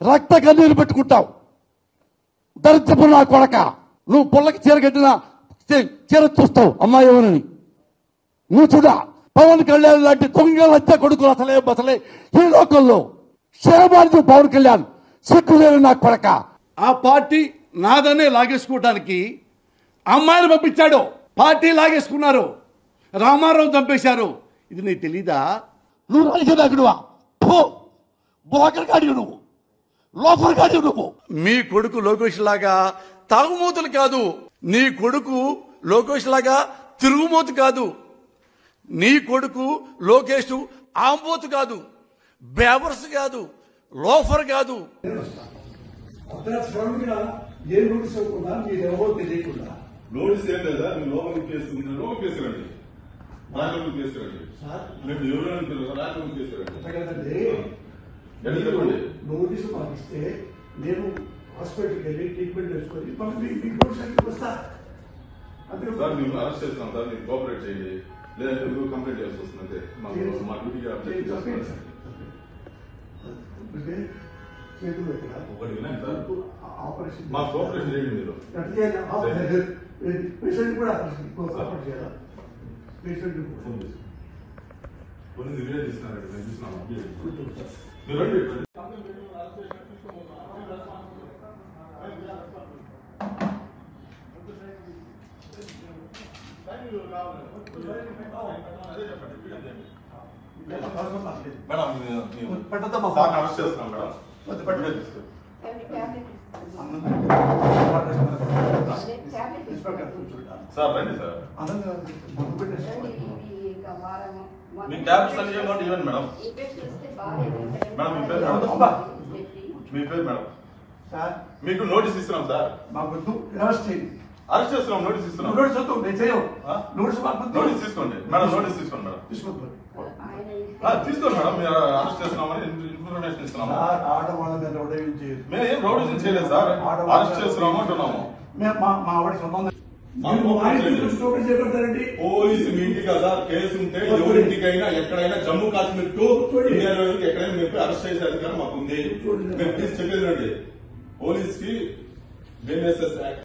రక్త కన్నీరు పెట్టుకుంటావు. దరిద్రపు నా కొడక, నువ్వు పుల్లకి చీర కట్టిన చీర చూస్తావు అమ్మాయి ఎవరని. నువ్వు చూడా పవన్ కళ్యాణ్ లాంటి దొంగ లచ్చ కొడుకులు అసలే ఈ లోకంలో శరబార్జు పవన్ కళ్యాణ్ సిగ్గులేని నా కొడక. ఆ పార్టీ నాదనే లాగేసుకోవడానికి అమ్మాయిని పంపించాడు. పార్టీ లాగేసుకున్నారు, రామారావు చంపేశారు. ఇది నీకు తెలీదా? నువ్వు రాజకీయ నాయకుడువా? బోకర్ గాడివి నువ్వు, లోఫర్ గాడివి నువ్వు. మీ కొడుకు లోకేష్ లాగా తాగుమూతలు కాదు, నీ కొడుకు లోకేష్ లాగా తిరుగుమూత కాదు, నీ కొడుకు లోకేష్ ఆంబోతు కాదు, బేవర్స్ కాదు, లోఫర్ కాదు. నోటీస్ ఏం లేదా? మీరు లోపలికి కేసుకుంటున్నారు, లోపలికి కేసుకురండి, రాజలోకి కేసుకురండి. మీరు ఎవరైనా రాజలోకి కేసుకురండి. నోటీసు పంపిస్తే నేను హాస్పిటల్కి వెళ్ళి ట్రీట్మెంట్ చేసుకొని మీకు వస్తా. సార్ మేము అరెస్ట్ చేస్తున్నాం సార్, మీరు కోఆపరేట్ చేయండి, లేదంటే మీరు కంప్లైంట్ చేయాల్సి వస్తుంది. మా డ్యూటీ చేతులు పెట్టిన ఒకటి వినండి సార్, ఆపరేషన్ మా కోఆపరేషన్ చేయండి. మీరు పేషెంట్ కూడా ఆపరేషన్ చేయాలా? పేషెంట్ కొన్ని వీడియో తీసుకున్నారండి, మేము చూసినాము. మీరు రండి. అరెస్ట్ చేస్తున్నాం మేడం. సార్ రండి సార్, మీ ట్యాబ్లెట్స్ అన్ని ఇవ్వండి. ఇవ్వండి మేడం. మేడం మీ పేరు మేడం? మీ పేరు మేడం? మీకు నోటీస్ ఇస్తున్నాం సార్. అరెస్ట్ చేస్తున్నాం, నోటీస్ ఇస్తున్నాం. నోటీస్ తీసుకోండి మేడం, నోటీస్ తీసుకోండి మేడం. తీసుకోండి మేడం, మీరు అరెస్ట్ చేస్తున్నామని ఇన్ఫర్మేషన్ ఇస్తున్నాము. మేము ఏం రౌడీజం చేయలేదు సార్, అరెస్ట్ చేస్తున్నాము అంటున్నాము. పోలీసు మీ ఇంటి కదా కేసు ఉంటే ఎవరింటికైనా ఎక్కడైనా జమ్మూ కాశ్మీర్ టు ఇండియాలో ఎక్కడైనా మీరు అరెస్ట్ చేసే అధికారం మాకు ఉంది. మేము ప్లీజ్ చెప్పేది రండి, పోలీస్ కి BNSS యాక్ట్